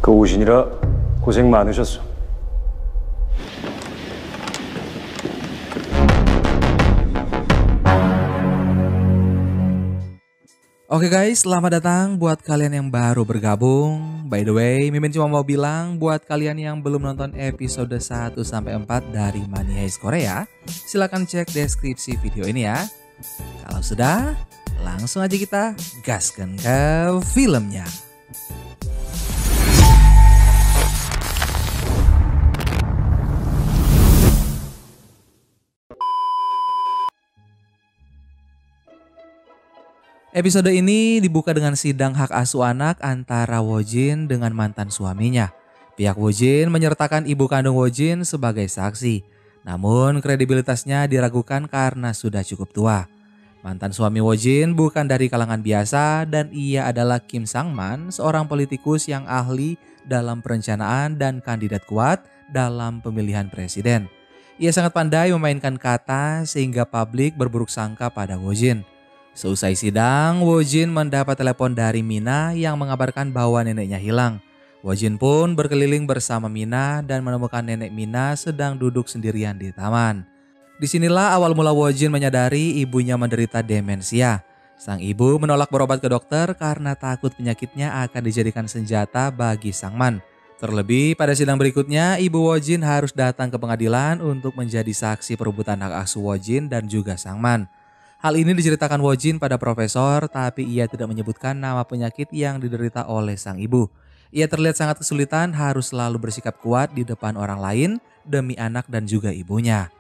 그 오신이라 고생 많으셨어. Oke guys, selamat datang buat kalian yang baru bergabung. By the way, Mimin cuma mau bilang buat kalian yang belum nonton episode 1-4 dari Money Heist Korea, silahkan cek deskripsi video ini ya. Kalau sudah, langsung aja kita gaskan ke filmnya. Episode ini dibuka dengan sidang hak asuh anak antara Wojin dengan mantan suaminya. Pihak Wojin menyertakan ibu kandung Wojin sebagai saksi. Namun kredibilitasnya diragukan karena sudah cukup tua. Mantan suami Wojin bukan dari kalangan biasa dan ia adalah Kim Sang-man, seorang politikus yang ahli dalam perencanaan dan kandidat kuat dalam pemilihan presiden. Ia sangat pandai memainkan kata sehingga publik berburuk sangka pada Wojin. Seusai sidang, Wojin mendapat telepon dari Mina yang mengabarkan bahwa neneknya hilang. Wojin pun berkeliling bersama Mina dan menemukan nenek Mina sedang duduk sendirian di taman. Disinilah awal mula Wojin menyadari ibunya menderita demensia. Sang ibu menolak berobat ke dokter karena takut penyakitnya akan dijadikan senjata bagi Sang-man. Terlebih pada sidang berikutnya, ibu Wojin harus datang ke pengadilan untuk menjadi saksi perebutan hak asuh Wojin dan juga Sang-man. Hal ini diceritakan Wojin pada profesor, tapi ia tidak menyebutkan nama penyakit yang diderita oleh sang ibu. Ia terlihat sangat kesulitan harus selalu bersikap kuat di depan orang lain demi anak dan juga ibunya.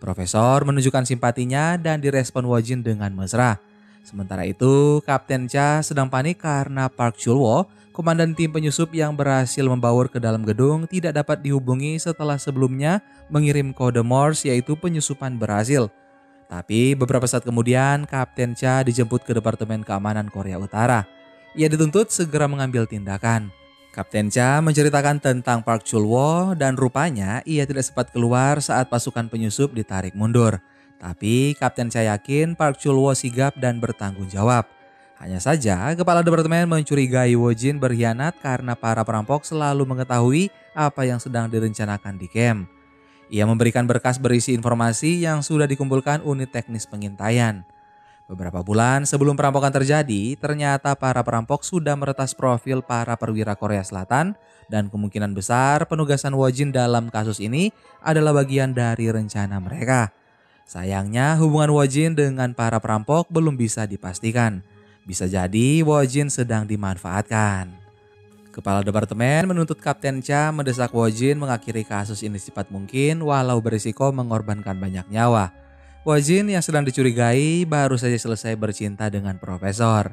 Profesor menunjukkan simpatinya dan direspon Wojin dengan mesra. Sementara itu, Kapten Cha sedang panik karena Park Chul-woo, komandan tim penyusup yang berhasil membaur ke dalam gedung, tidak dapat dihubungi setelah sebelumnya mengirim kode Morse yaitu penyusupan berhasil. Tapi beberapa saat kemudian Kapten Cha dijemput ke Departemen Keamanan Korea Utara. Ia dituntut segera mengambil tindakan. Kapten Cha menceritakan tentang Park Chul-woo dan rupanya ia tidak sempat keluar saat pasukan penyusup ditarik mundur. Tapi Kapten Cha yakin Park Chul-woo sigap dan bertanggung jawab. Hanya saja kepala departemen mencurigai Wojin berkhianat karena para perampok selalu mengetahui apa yang sedang direncanakan di camp. Ia memberikan berkas berisi informasi yang sudah dikumpulkan unit teknis pengintaian. Beberapa bulan sebelum perampokan terjadi, ternyata para perampok sudah meretas profil para perwira Korea Selatan dan kemungkinan besar penugasan Wojin dalam kasus ini adalah bagian dari rencana mereka. Sayangnya hubungan Wojin dengan para perampok belum bisa dipastikan. Bisa jadi Wojin sedang dimanfaatkan. Kepala departemen menuntut Kapten Cha mendesak Wojin mengakhiri kasus ini secepat mungkin walau berisiko mengorbankan banyak nyawa. Wojin yang sedang dicurigai baru saja selesai bercinta dengan profesor.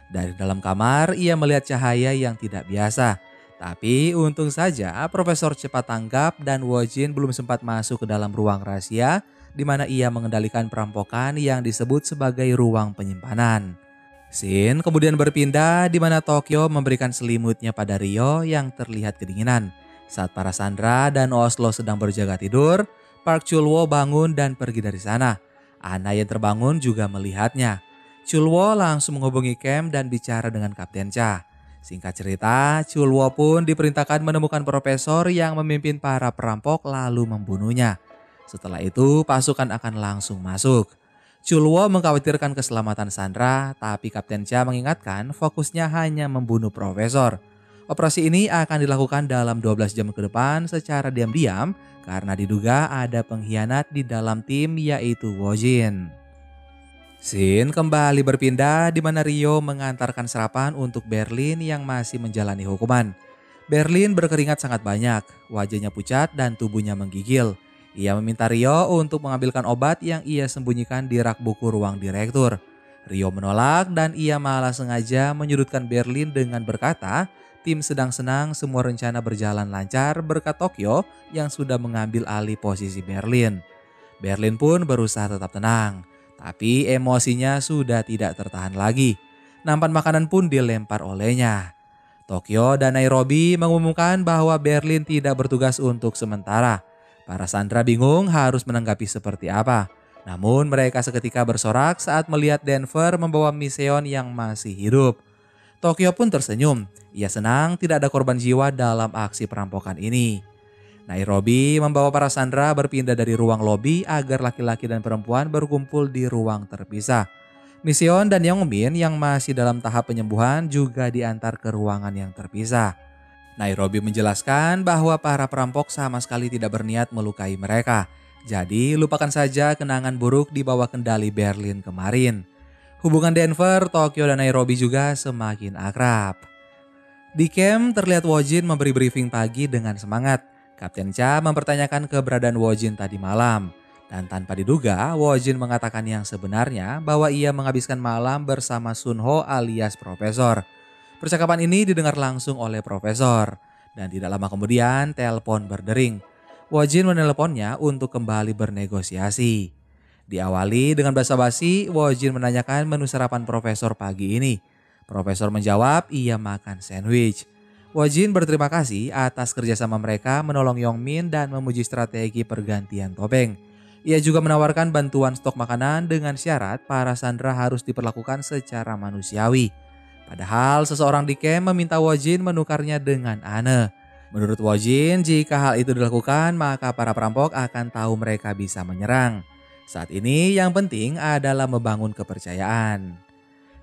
Dari dalam kamar ia melihat cahaya yang tidak biasa. Tapi untung saja profesor cepat tanggap dan Wojin belum sempat masuk ke dalam ruang rahasia di mana ia mengendalikan perampokan yang disebut sebagai ruang penyimpanan. Scene kemudian berpindah di mana Tokyo memberikan selimutnya pada Rio yang terlihat kedinginan. Saat para Sandra dan Oslo sedang berjaga tidur, Park Chul-woo bangun dan pergi dari sana. Ana yang terbangun juga melihatnya. Chul-woo langsung menghubungi camp dan bicara dengan Kapten Cha. Singkat cerita, Chul-woo pun diperintahkan menemukan profesor yang memimpin para perampok lalu membunuhnya. Setelah itu pasukan akan langsung masuk. Chul-woo mengkhawatirkan keselamatan Sandra, tapi Kapten Cha mengingatkan fokusnya hanya membunuh profesor. Operasi ini akan dilakukan dalam 12 jam ke depan secara diam-diam karena diduga ada pengkhianat di dalam tim yaitu Wojin. Scene kembali berpindah di mana Rio mengantarkan sarapan untuk Berlin yang masih menjalani hukuman. Berlin berkeringat sangat banyak, wajahnya pucat dan tubuhnya menggigil. Ia meminta Rio untuk mengambilkan obat yang ia sembunyikan di rak buku ruang direktur. Rio menolak dan ia malah sengaja menyudutkan Berlin dengan berkata, tim sedang senang semua rencana berjalan lancar berkat Tokyo yang sudah mengambil alih posisi Berlin. Berlin pun berusaha tetap tenang, tapi emosinya sudah tidak tertahan lagi. Nampan makanan pun dilempar olehnya. Tokyo dan Nairobi mengumumkan bahwa Berlin tidak bertugas untuk sementara. Para Sandra bingung harus menanggapi seperti apa. Namun mereka seketika bersorak saat melihat Denver membawa Miseon yang masih hidup. Tokyo pun tersenyum. Ia senang tidak ada korban jiwa dalam aksi perampokan ini. Nairobi membawa para sandera berpindah dari ruang lobi agar laki-laki dan perempuan berkumpul di ruang terpisah. Mission dan Yongmin yang masih dalam tahap penyembuhan juga diantar ke ruangan yang terpisah. Nairobi menjelaskan bahwa para perampok sama sekali tidak berniat melukai mereka. Jadi lupakan saja kenangan buruk di bawah kendali Berlin kemarin. Hubungan Denver, Tokyo, dan Nairobi juga semakin akrab. Di camp terlihat Wojin memberi briefing pagi dengan semangat. Kapten Cha mempertanyakan keberadaan Wojin tadi malam. Dan tanpa diduga, Wojin mengatakan yang sebenarnya bahwa ia menghabiskan malam bersama Sunho alias Profesor. Percakapan ini didengar langsung oleh Profesor. Dan tidak lama kemudian telepon berdering. Wojin menelponnya untuk kembali bernegosiasi. Diawali dengan basa-basi, Wojin menanyakan menu sarapan Profesor pagi ini. Profesor menjawab ia makan sandwich. Wojin berterima kasih atas kerjasama mereka menolong Yongmin dan memuji strategi pergantian topeng. Ia juga menawarkan bantuan stok makanan dengan syarat para sandera harus diperlakukan secara manusiawi. Padahal seseorang di camp meminta Wojin menukarnya dengan Anne. Menurut Wojin, jika hal itu dilakukan maka para perampok akan tahu mereka bisa menyerang. Saat ini yang penting adalah membangun kepercayaan.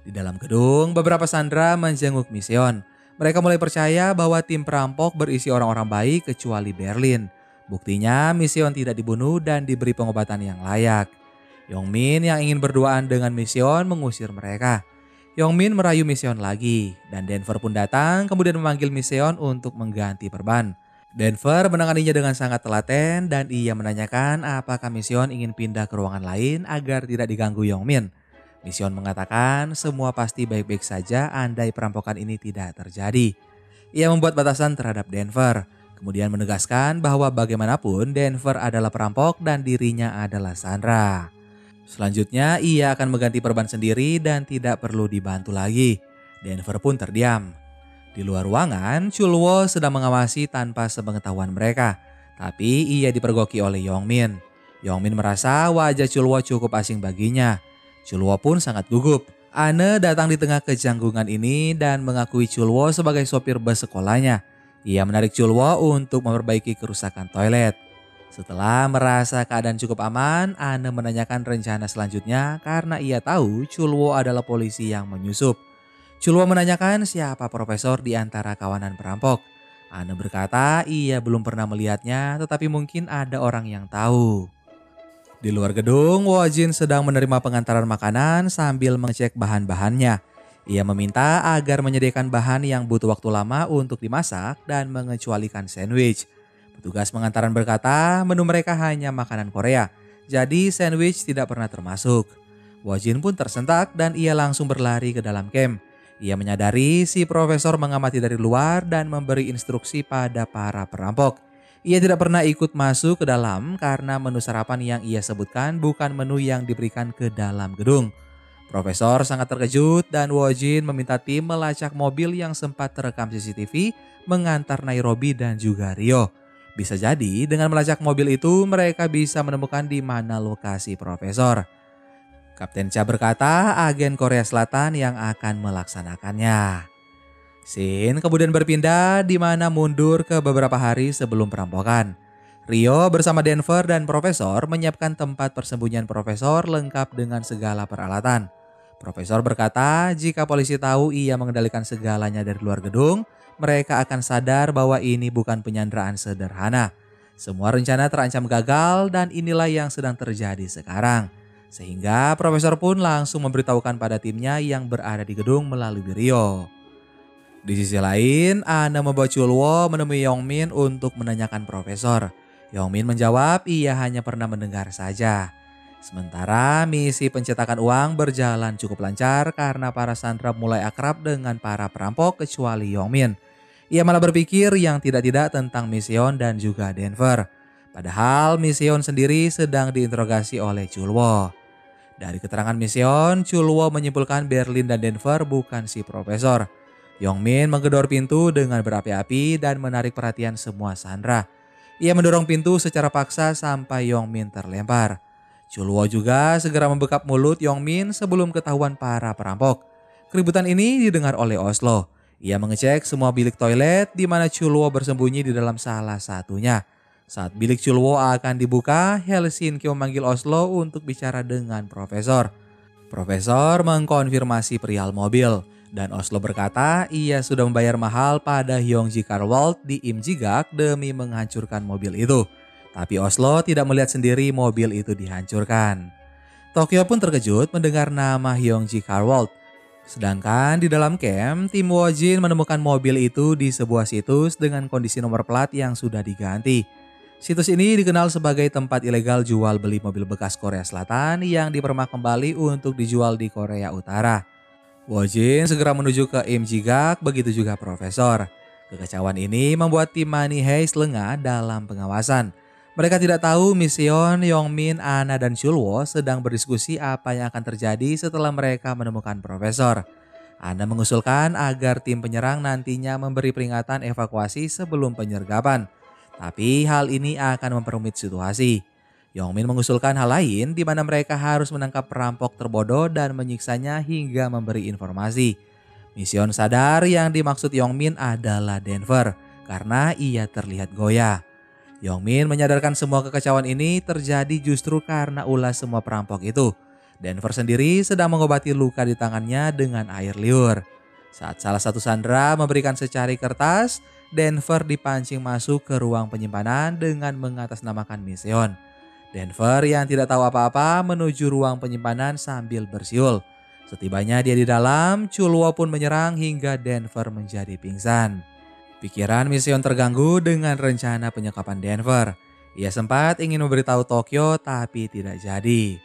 Di dalam gedung, beberapa sandera menjenguk Mission. Mereka mulai percaya bahwa tim perampok berisi orang-orang baik kecuali Berlin. Buktinya Mission tidak dibunuh dan diberi pengobatan yang layak. Yongmin yang ingin berduaan dengan Mission mengusir mereka. Yongmin merayu Mission lagi dan Denver pun datang kemudian memanggil Mission untuk mengganti perban. Denver menanganinya dengan sangat telaten dan ia menanyakan apakah Mission ingin pindah ke ruangan lain agar tidak diganggu Yongmin. Mission mengatakan semua pasti baik-baik saja andai perampokan ini tidak terjadi. Ia membuat batasan terhadap Denver, kemudian menegaskan bahwa bagaimanapun Denver adalah perampok dan dirinya adalah Sandra. Selanjutnya ia akan mengganti perban sendiri dan tidak perlu dibantu lagi. Denver pun terdiam. Di luar ruangan, Chulwo sedang mengawasi tanpa sepengetahuan mereka. Tapi ia dipergoki oleh Yongmin. Yongmin merasa wajah Chulwo cukup asing baginya. Chulwo pun sangat gugup. Anne datang di tengah kejanggungan ini dan mengakui Chulwo sebagai sopir bus sekolahnya. Ia menarik Chulwo untuk memperbaiki kerusakan toilet. Setelah merasa keadaan cukup aman, Anne menanyakan rencana selanjutnya karena ia tahu Chulwo adalah polisi yang menyusup. Chulwo menanyakan siapa profesor di antara kawanan perampok. Anne berkata ia belum pernah melihatnya tetapi mungkin ada orang yang tahu. Di luar gedung, Wojin sedang menerima pengantaran makanan sambil mengecek bahan-bahannya. Ia meminta agar menyediakan bahan yang butuh waktu lama untuk dimasak dan mengecualikan sandwich. Petugas pengantaran berkata menu mereka hanya makanan Korea, jadi sandwich tidak pernah termasuk. Wojin pun tersentak dan ia langsung berlari ke dalam camp. Ia menyadari si profesor mengamati dari luar dan memberi instruksi pada para perampok. Ia tidak pernah ikut masuk ke dalam karena menu sarapan yang ia sebutkan bukan menu yang diberikan ke dalam gedung. Profesor sangat terkejut dan Wojin meminta tim melacak mobil yang sempat terekam CCTV mengantar Nairobi dan juga Rio. Bisa jadi dengan melacak mobil itu mereka bisa menemukan di mana lokasi profesor. Kapten Cha berkata agen Korea Selatan yang akan melaksanakannya. Scene kemudian berpindah di mana mundur ke beberapa hari sebelum perampokan. Rio bersama Denver dan Profesor menyiapkan tempat persembunyian Profesor lengkap dengan segala peralatan. Profesor berkata jika polisi tahu ia mengendalikan segalanya dari luar gedung, mereka akan sadar bahwa ini bukan penyanderaan sederhana. Semua rencana terancam gagal dan inilah yang sedang terjadi sekarang. Sehingga Profesor pun langsung memberitahukan pada timnya yang berada di gedung melalui Rio. Di sisi lain, Anne membawa Chulwo menemui Yongmin untuk menanyakan Profesor. Yongmin menjawab ia hanya pernah mendengar saja. Sementara misi pencetakan uang berjalan cukup lancar karena para sandera mulai akrab dengan para perampok kecuali Yongmin. Ia malah berpikir yang tidak-tidak tentang Mission dan juga Denver. Padahal Mission sendiri sedang diinterogasi oleh Chulwo. Dari keterangan Mission, Chulwo menyimpulkan Berlin dan Denver bukan si Profesor. Yongmin menggedor pintu dengan berapi-api dan menarik perhatian semua sandera. Ia mendorong pintu secara paksa sampai Yongmin terlempar. Chulwo juga segera membekap mulut Yongmin sebelum ketahuan para perampok. Keributan ini didengar oleh Oslo. Ia mengecek semua bilik toilet di mana Chulwo bersembunyi di dalam salah satunya. Saat bilik Chulwo akan dibuka, Helsinki memanggil Oslo untuk bicara dengan Profesor. Profesor mengkonfirmasi perihal mobil dan Oslo berkata ia sudah membayar mahal pada Hyungji Carwalt di Imjigak demi menghancurkan mobil itu. Tapi Oslo tidak melihat sendiri mobil itu dihancurkan. Tokyo pun terkejut mendengar nama Hyungji Carwalt. Sedangkan di dalam camp, tim Wojin menemukan mobil itu di sebuah situs dengan kondisi nomor plat yang sudah diganti. Situs ini dikenal sebagai tempat ilegal jual beli mobil bekas Korea Selatan yang dipermak kembali untuk dijual di Korea Utara. Wojin segera menuju ke Imjigak, begitu juga Profesor. Kekacauan ini membuat tim Money Heist lengah dalam pengawasan. Mereka tidak tahu Miseon, Yongmin, Ana, dan Chulwo sedang berdiskusi apa yang akan terjadi setelah mereka menemukan Profesor. Ana mengusulkan agar tim penyerang nantinya memberi peringatan evakuasi sebelum penyergapan. Tapi hal ini akan memperumit situasi. Yongmin mengusulkan hal lain di mana mereka harus menangkap perampok terbodoh dan menyiksanya hingga memberi informasi. Miseon sadar yang dimaksud Yongmin adalah Denver karena ia terlihat goyah. Yongmin menyadarkan semua kekacauan ini terjadi justru karena ulah semua perampok itu. Denver sendiri sedang mengobati luka di tangannya dengan air liur. Saat salah satu sandera memberikan secari kertas, Denver dipancing masuk ke ruang penyimpanan dengan mengatasnamakan Miseon. Denver yang tidak tahu apa-apa menuju ruang penyimpanan sambil bersiul. Setibanya dia di dalam, Chulwo pun menyerang hingga Denver menjadi pingsan. Pikiran Miseon terganggu dengan rencana penyekapan Denver. Ia sempat ingin memberitahu Tokyo tapi tidak jadi.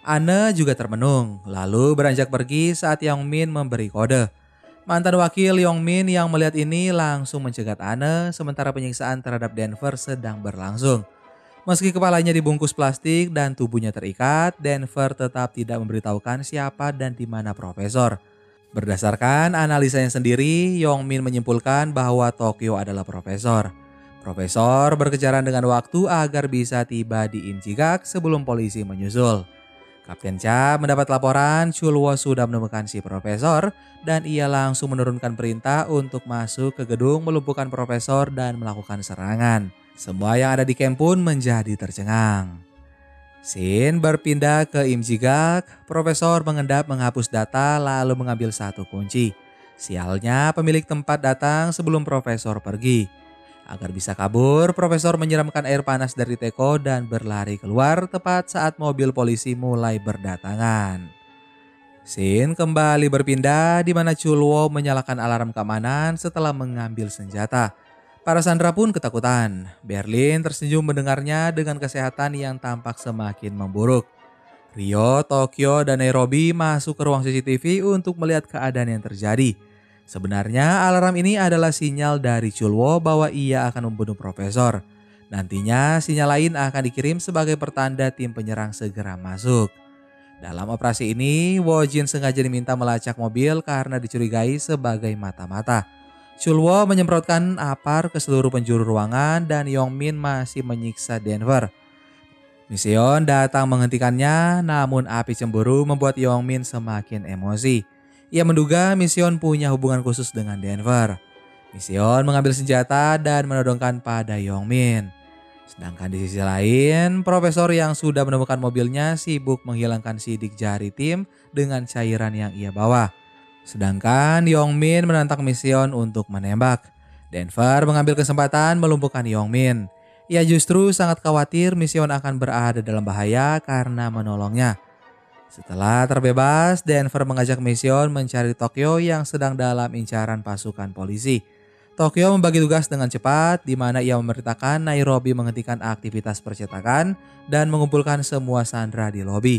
Anne juga termenung, lalu beranjak pergi saat Yongmin memberi kode. Mantan wakil Yongmin yang melihat ini langsung mencegat Anne sementara penyiksaan terhadap Denver sedang berlangsung. Meski kepalanya dibungkus plastik dan tubuhnya terikat, Denver tetap tidak memberitahukan siapa dan di mana Profesor. Berdasarkan analisanya sendiri, Yongmin menyimpulkan bahwa Tokyo adalah Profesor. Profesor berkejaran dengan waktu agar bisa tiba di Imjigak sebelum polisi menyusul. Kapten Cha mendapat laporan Chulwo sudah menemukan si Profesor dan ia langsung menurunkan perintah untuk masuk ke gedung melumpuhkan Profesor dan melakukan serangan. Semua yang ada di camp pun menjadi tercengang. Scene berpindah ke Imjigak, Profesor mengendap menghapus data lalu mengambil satu kunci. Sialnya pemilik tempat datang sebelum Profesor pergi. Agar bisa kabur, Profesor menyiramkan air panas dari teko dan berlari keluar tepat saat mobil polisi mulai berdatangan. Scene kembali berpindah di mana Chulwo menyalakan alarm keamanan setelah mengambil senjata. Para sandera pun ketakutan. Berlin tersenyum mendengarnya dengan kesehatan yang tampak semakin memburuk. Rio, Tokyo, dan Nairobi masuk ke ruang CCTV untuk melihat keadaan yang terjadi. Sebenarnya alarm ini adalah sinyal dari Chulwo bahwa ia akan membunuh Profesor. Nantinya sinyal lain akan dikirim sebagai pertanda tim penyerang segera masuk. Dalam operasi ini, Wojin sengaja diminta melacak mobil karena dicurigai sebagai mata-mata. Chulwo menyemprotkan apar ke seluruh penjuru ruangan dan Yongmin masih menyiksa Denver. Miseon datang menghentikannya, namun api cemburu membuat Yongmin semakin emosi. Ia menduga Miseon punya hubungan khusus dengan Denver. Miseon mengambil senjata dan menodongkan pada Yongmin. Sedangkan di sisi lain, Profesor yang sudah menemukan mobilnya sibuk menghilangkan sidik jari tim dengan cairan yang ia bawa. Sedangkan Yongmin menantang Miseon untuk menembak. Denver mengambil kesempatan melumpuhkan Yongmin. Ia justru sangat khawatir Miseon akan berada dalam bahaya karena menolongnya. Setelah terbebas, Denver mengajak Miseon mencari Tokyo yang sedang dalam incaran pasukan polisi. Tokyo membagi tugas dengan cepat di mana ia memerintahkan Nairobi menghentikan aktivitas percetakan dan mengumpulkan semua sandera di lobi.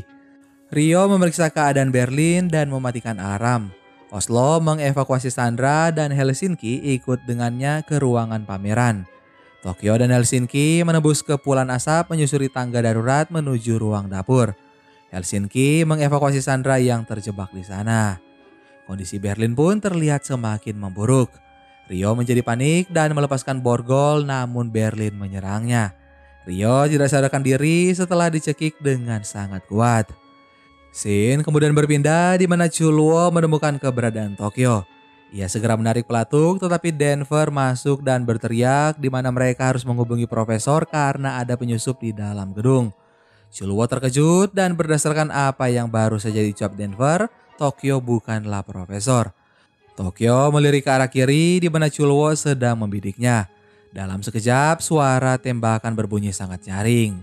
Rio memeriksa keadaan Berlin dan mematikan alarm. Oslo mengevakuasi sandera dan Helsinki ikut dengannya ke ruangan pameran. Tokyo dan Helsinki menembus kepulan asap menyusuri tangga darurat menuju ruang dapur. Helsinki mengevakuasi sandera yang terjebak di sana. Kondisi Berlin pun terlihat semakin memburuk. Rio menjadi panik dan melepaskan borgol namun Berlin menyerangnya. Rio tidak sadarkan diri setelah dicekik dengan sangat kuat. Scene kemudian berpindah di mana Chulwo menemukan keberadaan Tokyo. Ia segera menarik pelatuk tetapi Denver masuk dan berteriak di mana mereka harus menghubungi profesor karena ada penyusup di dalam gedung. Chulwo terkejut dan berdasarkan apa yang baru saja diucap Denver, Tokyo bukanlah profesor. Tokyo melirik ke arah kiri di mana Chulwo sedang membidiknya. Dalam sekejap, suara tembakan berbunyi sangat nyaring.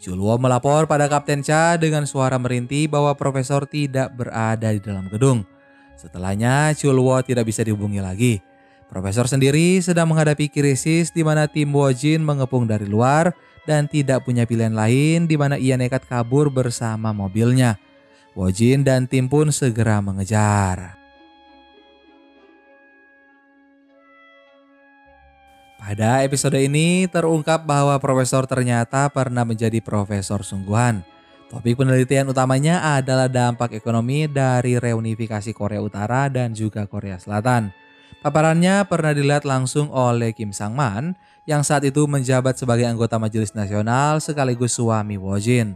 Chulwo melapor pada Kapten Cha dengan suara merintih bahwa profesor tidak berada di dalam gedung. Setelahnya, Chulwo tidak bisa dihubungi lagi. Profesor sendiri sedang menghadapi krisis di mana tim Wojin mengepung dari luar dan tidak punya pilihan lain di mana ia nekat kabur bersama mobilnya. Wojin dan tim pun segera mengejar. Pada episode ini terungkap bahwa profesor ternyata pernah menjadi profesor sungguhan. Topik penelitian utamanya adalah dampak ekonomi dari reunifikasi Korea Utara dan juga Korea Selatan. Paparannya pernah dilihat langsung oleh Kim Sang-man yang saat itu menjabat sebagai anggota Majelis Nasional sekaligus suami Wojin.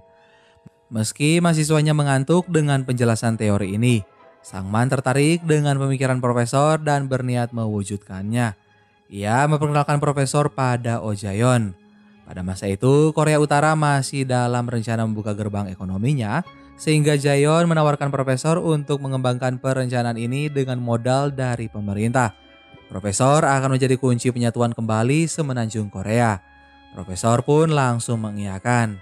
Meski mahasiswanya mengantuk dengan penjelasan teori ini, Sang-man tertarik dengan pemikiran profesor dan berniat mewujudkannya. Ia memperkenalkan profesor pada Oh Jae-yeon. Pada masa itu, Korea Utara masih dalam rencana membuka gerbang ekonominya, sehingga Jae-yeon menawarkan profesor untuk mengembangkan perencanaan ini dengan modal dari pemerintah. Profesor akan menjadi kunci penyatuan kembali semenanjung Korea. Profesor pun langsung mengiyakan.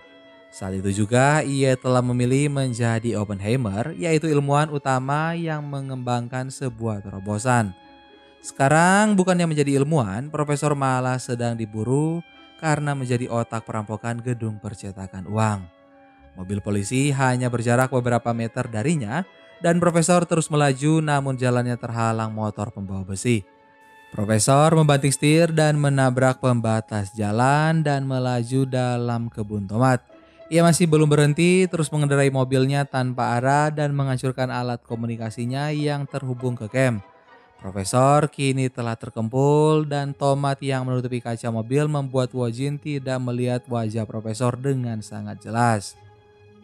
Saat itu juga ia telah memilih menjadi Oppenheimer, yaitu ilmuwan utama yang mengembangkan sebuah terobosan. Sekarang bukannya menjadi ilmuwan, profesor malah sedang diburu karena menjadi otak perampokan gedung percetakan uang. Mobil polisi hanya berjarak beberapa meter darinya dan profesor terus melaju namun jalannya terhalang motor pembawa besi. Profesor membanting setir dan menabrak pembatas jalan dan melaju dalam kebun tomat. Ia masih belum berhenti terus mengendarai mobilnya tanpa arah dan menghancurkan alat komunikasinya yang terhubung ke camp. Profesor kini telah terkempul dan tomat yang menutupi kaca mobil membuat Wojin tidak melihat wajah profesor dengan sangat jelas.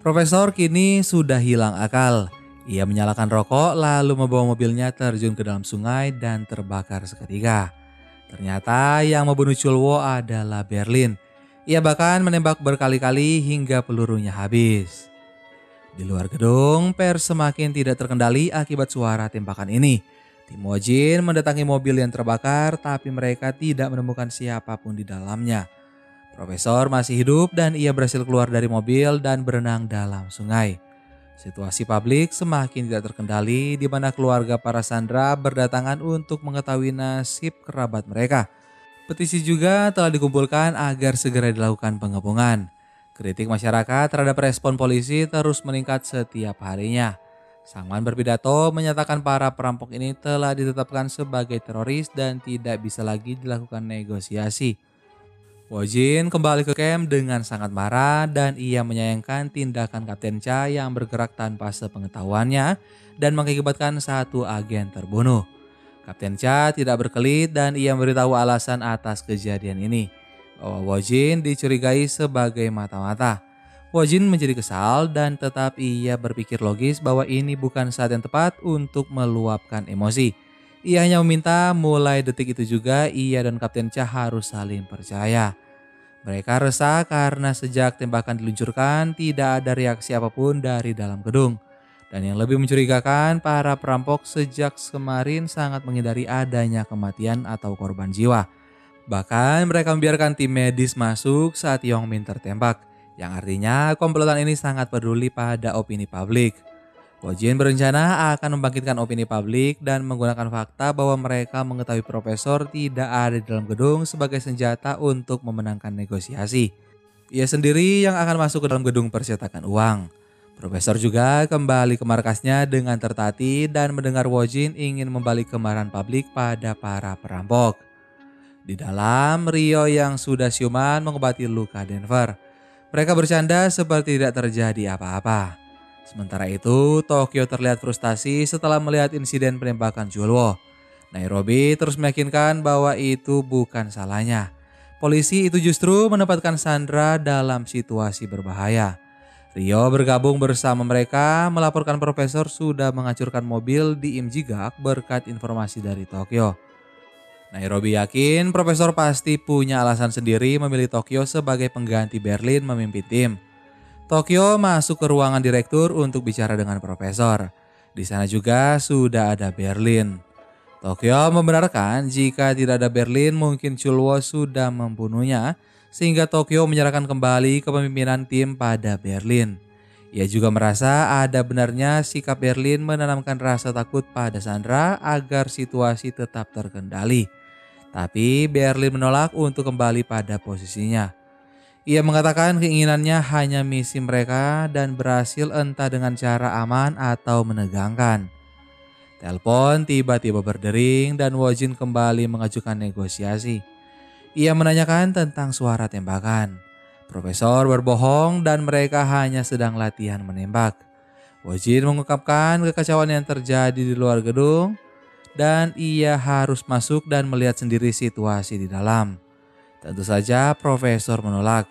Profesor kini sudah hilang akal. Ia menyalakan rokok lalu membawa mobilnya terjun ke dalam sungai dan terbakar seketika. Ternyata yang membunuh Chulwo adalah Berlin. Ia bahkan menembak berkali-kali hingga pelurunya habis. Di luar gedung, pers semakin tidak terkendali akibat suara tembakan ini. Tim Wojin mendatangi mobil yang terbakar tapi mereka tidak menemukan siapapun di dalamnya. Profesor masih hidup dan ia berhasil keluar dari mobil dan berenang dalam sungai. Situasi publik semakin tidak terkendali di mana keluarga para sandera berdatangan untuk mengetahui nasib kerabat mereka. Petisi juga telah dikumpulkan agar segera dilakukan pengepungan. Kritik masyarakat terhadap respon polisi terus meningkat setiap harinya. Sang-man berpidato menyatakan para perampok ini telah ditetapkan sebagai teroris dan tidak bisa lagi dilakukan negosiasi. Wojin kembali ke camp dengan sangat marah dan ia menyayangkan tindakan Kapten Cha yang bergerak tanpa sepengetahuannya dan mengakibatkan satu agen terbunuh. Kapten Cha tidak berkelit dan ia memberitahu alasan atas kejadian ini, bahwa Wojin dicurigai sebagai mata-mata. Wojin menjadi kesal dan tetap ia berpikir logis bahwa ini bukan saat yang tepat untuk meluapkan emosi. Ia hanya meminta mulai detik itu juga ia dan Kapten Cha harus saling percaya. Mereka resah karena sejak tembakan diluncurkan tidak ada reaksi apapun dari dalam gedung. Dan yang lebih mencurigakan, para perampok sejak kemarin sangat menghindari adanya kematian atau korban jiwa. Bahkan mereka membiarkan tim medis masuk saat Yongmin tertembak. Yang artinya komplotan ini sangat peduli pada opini publik. Wojin berencana akan membangkitkan opini publik dan menggunakan fakta bahwa mereka mengetahui profesor tidak ada di dalam gedung sebagai senjata untuk memenangkan negosiasi. Ia sendiri yang akan masuk ke dalam gedung percetakan uang. Profesor juga kembali ke markasnya dengan tertati dan mendengar Wojin ingin membalik kemarahan publik pada para perampok. Di dalam, Rio yang sudah siuman mengobati luka Denver. Mereka bercanda seperti tidak terjadi apa-apa. Sementara itu, Tokyo terlihat frustasi setelah melihat insiden penembakan Chulwo. Nairobi terus meyakinkan bahwa itu bukan salahnya. Polisi itu justru menempatkan Sandra dalam situasi berbahaya. Rio bergabung bersama mereka melaporkan profesor sudah menghancurkan mobil di Imjigak berkat informasi dari Tokyo. Nairobi yakin profesor pasti punya alasan sendiri memilih Tokyo sebagai pengganti Berlin memimpin tim. Tokyo masuk ke ruangan direktur untuk bicara dengan profesor. Di sana juga sudah ada Berlin. Tokyo membenarkan jika tidak ada Berlin mungkin Chulwo sudah membunuhnya, sehingga Tokyo menyerahkan kembali kepemimpinan tim pada Berlin. Ia juga merasa ada benarnya sikap Berlin menanamkan rasa takut pada Sandra agar situasi tetap terkendali. Tapi Berlin menolak untuk kembali pada posisinya. Ia mengatakan keinginannya hanya misi mereka dan berhasil entah dengan cara aman atau menegangkan. Telepon tiba-tiba berdering dan Wojin kembali mengajukan negosiasi. Ia menanyakan tentang suara tembakan. Profesor berbohong dan mereka hanya sedang latihan menembak. Wojin mengungkapkan kekacauan yang terjadi di luar gedung dan ia harus masuk dan melihat sendiri situasi di dalam. Tentu saja profesor menolak.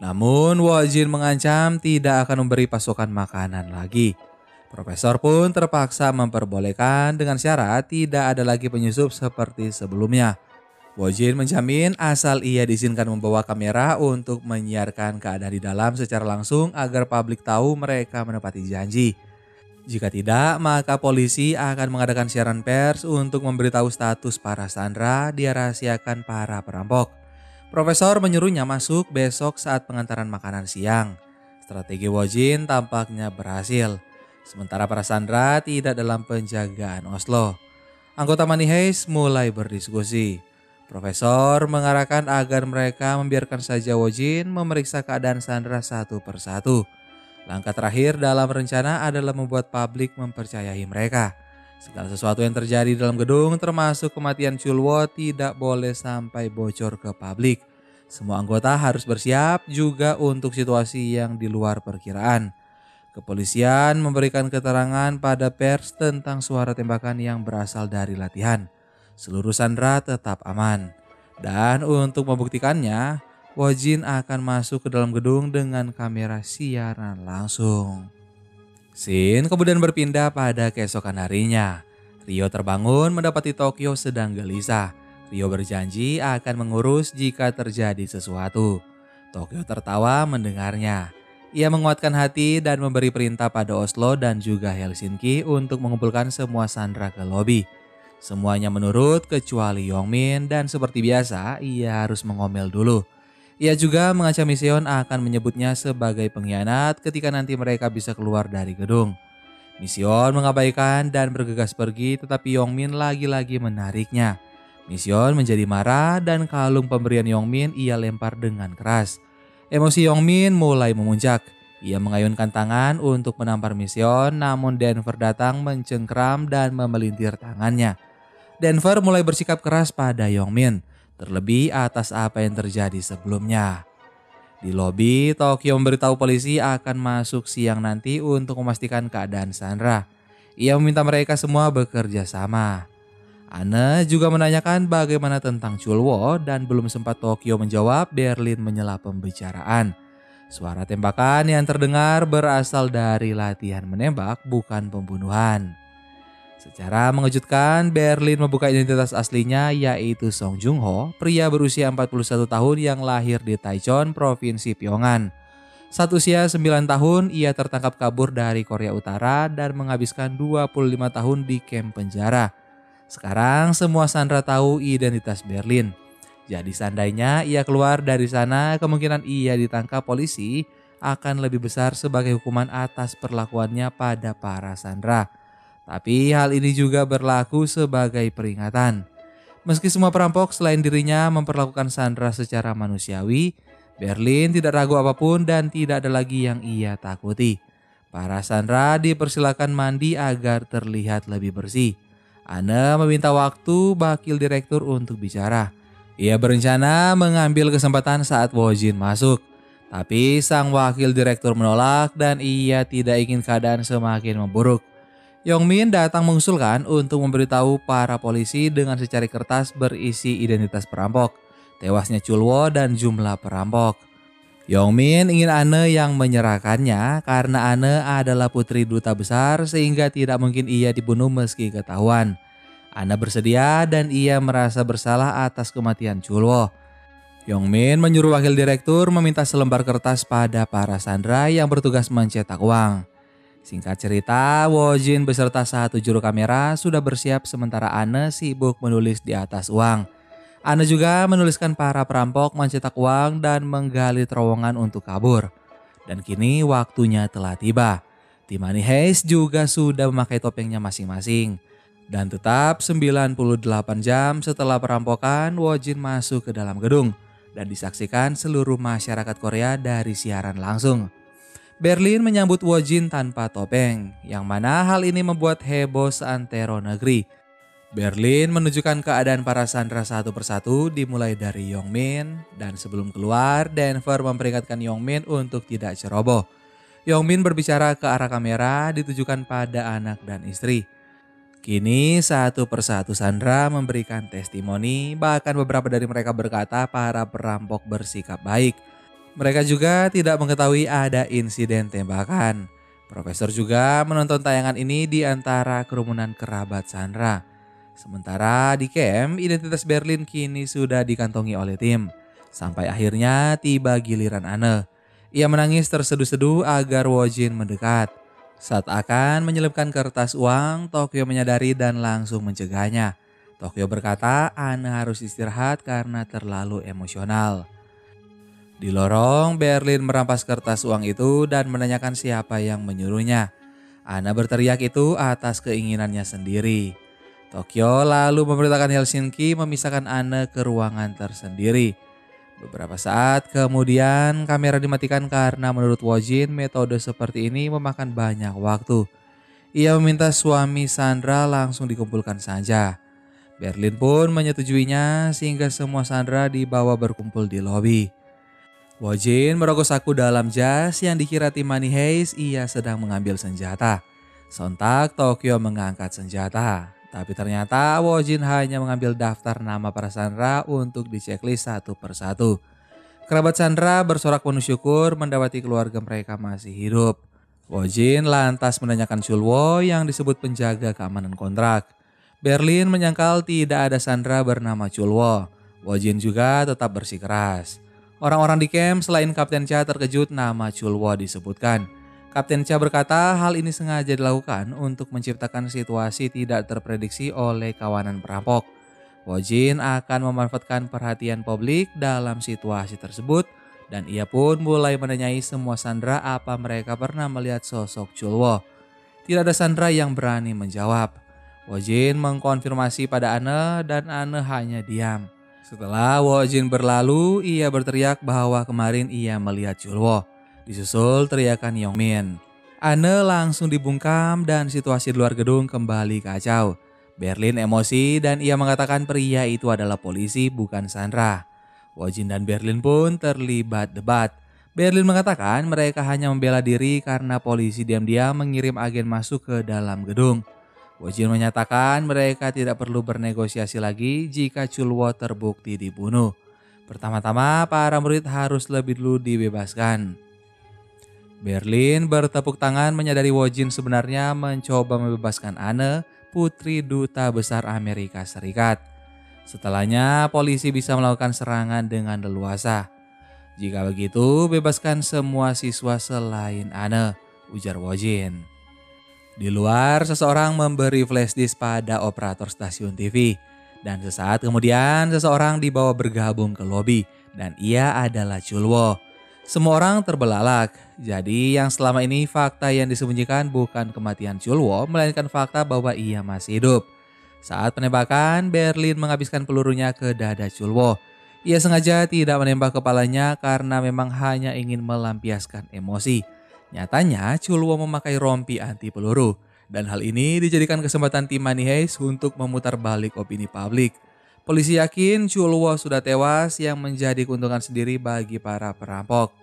Namun Wojin mengancam tidak akan memberi pasokan makanan lagi. Profesor pun terpaksa memperbolehkan dengan syarat tidak ada lagi penyusup seperti sebelumnya. Wojin menjamin asal ia diizinkan membawa kamera untuk menyiarkan keadaan di dalam secara langsung agar publik tahu mereka menepati janji. Jika tidak, maka polisi akan mengadakan siaran pers untuk memberitahu status para sandera dirahasiakan para perampok. Profesor menyuruhnya masuk besok saat pengantaran makanan siang. Strategi Wojin tampaknya berhasil. Sementara para sandera tidak dalam penjagaan Oslo. Anggota Money Heist mulai berdiskusi. Profesor mengarahkan agar mereka membiarkan saja Wojin memeriksa keadaan sandera satu persatu. Langkah terakhir dalam rencana adalah membuat publik mempercayai mereka. Segala sesuatu yang terjadi dalam gedung termasuk kematian Chulwo tidak boleh sampai bocor ke publik. Semua anggota harus bersiap juga untuk situasi yang di luar perkiraan. Kepolisian memberikan keterangan pada pers tentang suara tembakan yang berasal dari latihan. Seluruh sandera tetap aman. Dan untuk membuktikannya, Wojin akan masuk ke dalam gedung dengan kamera siaran langsung. Scene kemudian berpindah pada keesokan harinya. Rio terbangun mendapati Tokyo sedang gelisah. Rio berjanji akan mengurus jika terjadi sesuatu. Tokyo tertawa mendengarnya. Ia menguatkan hati dan memberi perintah pada Oslo dan juga Helsinki untuk mengumpulkan semua sandera ke lobi. Semuanya menurut kecuali Yongmin dan seperti biasa ia harus mengomel dulu. Ia juga mengancam Miseon akan menyebutnya sebagai pengkhianat ketika nanti mereka bisa keluar dari gedung. Miseon mengabaikan dan bergegas pergi tetapi Yongmin lagi-lagi menariknya. Miseon menjadi marah dan kalung pemberian Yongmin ia lempar dengan keras. Emosi Yongmin mulai memuncak. Ia mengayunkan tangan untuk menampar Miseon namun Denver datang mencengkram dan memelintir tangannya. Denver mulai bersikap keras pada Yongmin, terlebih atas apa yang terjadi sebelumnya. Di lobi, Tokyo memberitahu polisi akan masuk siang nanti untuk memastikan keadaan Sandra. Ia meminta mereka semua bekerja sama. Anne juga menanyakan bagaimana tentang Chulwo dan belum sempat Tokyo menjawab, Berlin menyela pembicaraan. Suara tembakan yang terdengar berasal dari latihan menembak bukan pembunuhan. Secara mengejutkan, Berlin membuka identitas aslinya yaitu Song Joong-ho, pria berusia 41 tahun yang lahir di Taichung, Provinsi Pyongan. Saat usia 9 tahun, ia tertangkap kabur dari Korea Utara dan menghabiskan 25 tahun di kamp penjara. Sekarang semua sandera tahu identitas Berlin. Jadi seandainya ia keluar dari sana, kemungkinan ia ditangkap polisi akan lebih besar sebagai hukuman atas perlakuannya pada para sandera. Tapi hal ini juga berlaku sebagai peringatan. Meski semua perampok selain dirinya memperlakukan sandera secara manusiawi, Berlin tidak ragu apapun dan tidak ada lagi yang ia takuti. Para sandera dipersilakan mandi agar terlihat lebih bersih. Anne meminta waktu wakil direktur untuk bicara. Ia berencana mengambil kesempatan saat Wojin masuk. Tapi sang wakil direktur menolak dan ia tidak ingin keadaan semakin memburuk. Yongmin datang mengusulkan untuk memberitahu para polisi dengan secari kertas berisi identitas perampok, tewasnya Chulwo dan jumlah perampok. Yongmin ingin Ane yang menyerahkannya karena Ane adalah putri duta besar sehingga tidak mungkin ia dibunuh meski ketahuan. Ane bersedia dan ia merasa bersalah atas kematian Chulwo. Yongmin menyuruh wakil direktur meminta selembar kertas pada para sandera yang bertugas mencetak uang. Singkat cerita, Wojin beserta satu juru kamera sudah bersiap sementara Ane sibuk menulis di atas uang. Ane juga menuliskan para perampok mencetak uang dan menggali terowongan untuk kabur. Dan kini waktunya telah tiba. Tim Money Heist juga sudah memakai topengnya masing-masing. Dan tetap 98 jam setelah perampokan, Wojin masuk ke dalam gedung dan disaksikan seluruh masyarakat Korea dari siaran langsung. Berlin menyambut Wojin tanpa topeng, yang mana hal ini membuat heboh seantero negeri. Berlin menunjukkan keadaan para sandera satu persatu dimulai dari Yongmin, dan sebelum keluar, Denver memperingatkan Yongmin untuk tidak ceroboh. Yongmin berbicara ke arah kamera ditujukan pada anak dan istri. Kini satu persatu sandera memberikan testimoni, bahkan beberapa dari mereka berkata para perampok bersikap baik. Mereka juga tidak mengetahui ada insiden tembakan. Profesor juga menonton tayangan ini di antara kerumunan kerabat sandera. Sementara di camp, identitas Berlin kini sudah dikantongi oleh tim. Sampai akhirnya tiba giliran Ane. Ia menangis terseduh-seduh agar Wojin mendekat. Saat akan menyelipkan kertas uang, Tokyo menyadari dan langsung mencegahnya. Tokyo berkata Ane harus istirahat karena terlalu emosional. Di lorong, Berlin merampas kertas uang itu dan menanyakan siapa yang menyuruhnya. Ane berteriak itu atas keinginannya sendiri. Tokyo lalu memerintahkan Helsinki memisahkan Ane ke ruangan tersendiri. Beberapa saat kemudian kamera dimatikan karena menurut Wojin metode seperti ini memakan banyak waktu. Ia meminta suami Sandra langsung dikumpulkan saja. Berlin pun menyetujuinya sehingga semua sandera dibawa berkumpul di lobi. Wojin merogoh saku dalam jas yang dikira tim Money Heist ia sedang mengambil senjata. Sontak Tokyo mengangkat senjata. Tapi ternyata Wojin hanya mengambil daftar nama para sandera untuk diceklis satu persatu. Kerabat sandera bersorak penuh syukur mendapati keluarga mereka masih hidup. Wojin lantas menanyakan Chulwo yang disebut penjaga keamanan kontrak. Berlin menyangkal tidak ada sandera bernama Chulwo. Wojin juga tetap bersikeras. Orang-orang di camp selain Kapten Cha terkejut nama Chulwo disebutkan. Kapten Cha berkata hal ini sengaja dilakukan untuk menciptakan situasi tidak terprediksi oleh kawanan perampok. Wojin akan memanfaatkan perhatian publik dalam situasi tersebut dan ia pun mulai menanyai semua sandera apa mereka pernah melihat sosok Chulwo. Tidak ada sandera yang berani menjawab. Wojin mengkonfirmasi pada Ane dan Ane hanya diam. Setelah Wojin berlalu, ia berteriak bahwa kemarin ia melihat Chulwo. Disusul teriakan Yongmin. Ane langsung dibungkam dan situasi di luar gedung kembali kacau. Berlin emosi dan ia mengatakan pria itu adalah polisi bukan sandera. Wojin dan Berlin pun terlibat debat. Berlin mengatakan mereka hanya membela diri karena polisi diam-diam mengirim agen masuk ke dalam gedung. Wojin menyatakan mereka tidak perlu bernegosiasi lagi jika Chulwo terbukti dibunuh. Pertama-tama para murid harus lebih dulu dibebaskan. Berlin bertepuk tangan menyadari Wojin sebenarnya mencoba membebaskan Ane, putri duta besar Amerika Serikat. Setelahnya polisi bisa melakukan serangan dengan leluasa. Jika begitu bebaskan semua siswa selain Ane, ujar Wojin. Di luar seseorang memberi flashdisk pada operator stasiun TV. Dan sesaat kemudian seseorang dibawa bergabung ke lobi dan ia adalah Chulwo. Semua orang terbelalak, jadi yang selama ini fakta yang disembunyikan bukan kematian Chulwo, melainkan fakta bahwa ia masih hidup. Saat penembakan, Berlin menghabiskan pelurunya ke dada Chulwo. Ia sengaja tidak menembak kepalanya karena memang hanya ingin melampiaskan emosi. Nyatanya Chulwo memakai rompi anti peluru, dan hal ini dijadikan kesempatan tim Money Heist untuk memutar balik opini publik. Polisi yakin Chulwo sudah tewas yang menjadi keuntungan sendiri bagi para perampok.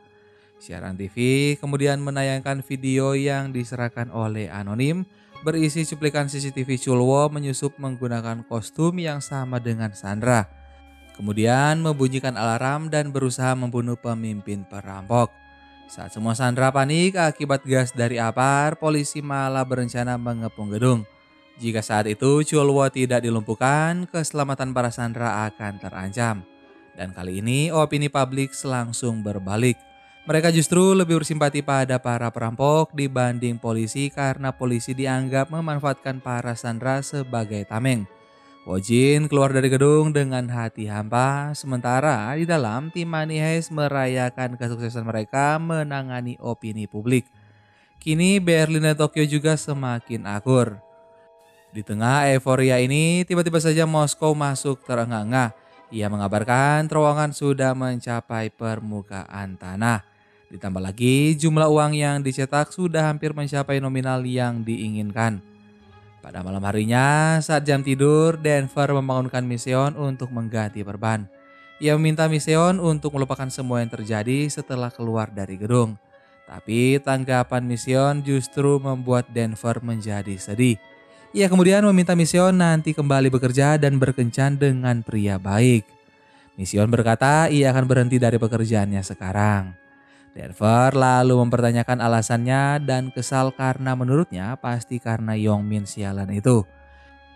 Siaran TV kemudian menayangkan video yang diserahkan oleh anonim berisi cuplikan CCTV Chulwo menyusup menggunakan kostum yang sama dengan Sandra. Kemudian membunyikan alarm dan berusaha membunuh pemimpin perampok. Saat semua sandera panik akibat gas dari APAR, polisi malah berencana mengepung gedung. Jika saat itu Chulwo tidak dilumpuhkan, keselamatan para sandera akan terancam. Dan kali ini opini publik langsung berbalik. Mereka justru lebih bersimpati pada para perampok dibanding polisi karena polisi dianggap memanfaatkan para sandera sebagai tameng. Wojin keluar dari gedung dengan hati hampa, sementara di dalam tim Money Heist merayakan kesuksesan mereka menangani opini publik. Kini Berlin dan Tokyo juga semakin akur. Di tengah euforia ini, tiba-tiba saja Moskow masuk terengah-engah. Ia mengabarkan terowongan sudah mencapai permukaan tanah. Ditambah lagi jumlah uang yang dicetak sudah hampir mencapai nominal yang diinginkan. Pada malam harinya, saat jam tidur, Denver membangunkan Mission untuk mengganti perban. Ia meminta Mission untuk melupakan semua yang terjadi setelah keluar dari gedung. Tapi tanggapan Mission justru membuat Denver menjadi sedih. Ia kemudian meminta Mission nanti kembali bekerja dan berkencan dengan pria baik. Mission berkata ia akan berhenti dari pekerjaannya sekarang. Denver lalu mempertanyakan alasannya dan kesal karena menurutnya pasti karena Yongmin sialan itu.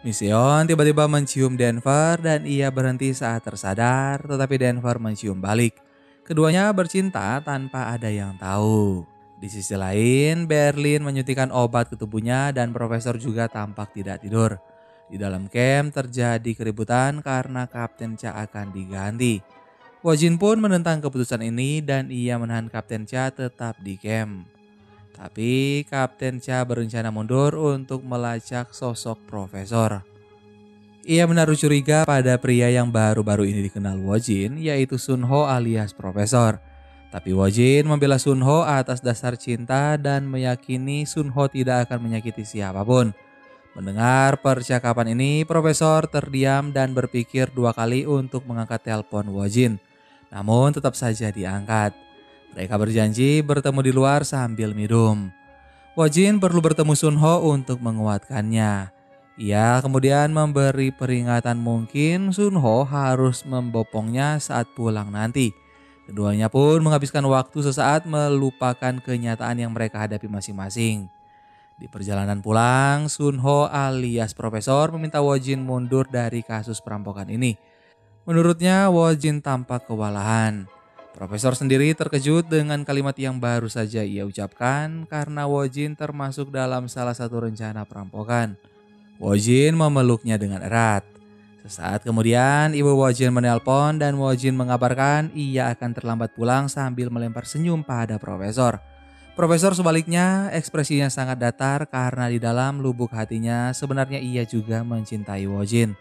Mission tiba-tiba mencium Denver dan ia berhenti saat tersadar, tetapi Denver mencium balik. Keduanya bercinta tanpa ada yang tahu. Di sisi lain, Berlin menyuntikkan obat ke tubuhnya dan Profesor juga tampak tidak tidur. Di dalam camp terjadi keributan karena Kapten Cha akan diganti. Wojin pun menentang keputusan ini dan ia menahan Kapten Cha tetap di camp. Tapi Kapten Cha berencana mundur untuk melacak sosok Profesor. Ia menaruh curiga pada pria yang baru-baru ini dikenal Wojin, yaitu Sunho alias Profesor. Tapi Wojin membela Sunho atas dasar cinta dan meyakini Sunho tidak akan menyakiti siapapun. Mendengar percakapan ini, Profesor terdiam dan berpikir 2 kali untuk mengangkat telepon Wojin. Namun tetap saja diangkat. Mereka berjanji bertemu di luar sambil minum. Wojin perlu bertemu Sunho untuk menguatkannya. Ia kemudian memberi peringatan mungkin Sunho harus membopongnya saat pulang nanti. Keduanya pun menghabiskan waktu sesaat melupakan kenyataan yang mereka hadapi masing-masing. Di perjalanan pulang, Sunho alias Profesor meminta Wojin mundur dari kasus perampokan ini. Menurutnya Wojin tampak kewalahan. Profesor sendiri terkejut dengan kalimat yang baru saja ia ucapkan karena Wojin termasuk dalam salah satu rencana perampokan. Wojin memeluknya dengan erat. Sesaat kemudian ibu Wojin menelpon dan Wojin mengabarkan ia akan terlambat pulang sambil melempar senyum pada Profesor. Profesor sebaliknya ekspresinya sangat datar karena di dalam lubuk hatinya sebenarnya ia juga mencintai Wojin.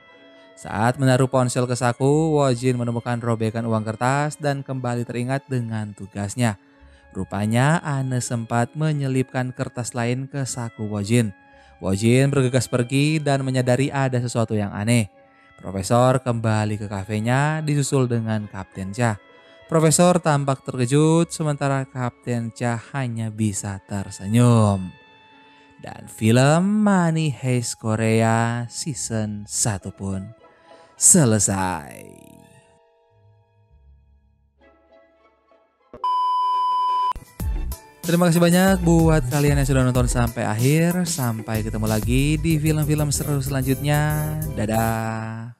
Saat menaruh ponsel ke saku, Wojin menemukan robekan uang kertas dan kembali teringat dengan tugasnya. Rupanya Anne sempat menyelipkan kertas lain ke saku Wojin. Wojin bergegas pergi dan menyadari ada sesuatu yang aneh. Profesor kembali ke kafenya disusul dengan Kapten Cha. Profesor tampak terkejut sementara Kapten Cha hanya bisa tersenyum. Dan film Money Heist Korea season 1 pun selesai. Terima kasih banyak buat kalian yang sudah nonton sampai akhir. Sampai ketemu lagi di film-film seru selanjutnya. Dadah.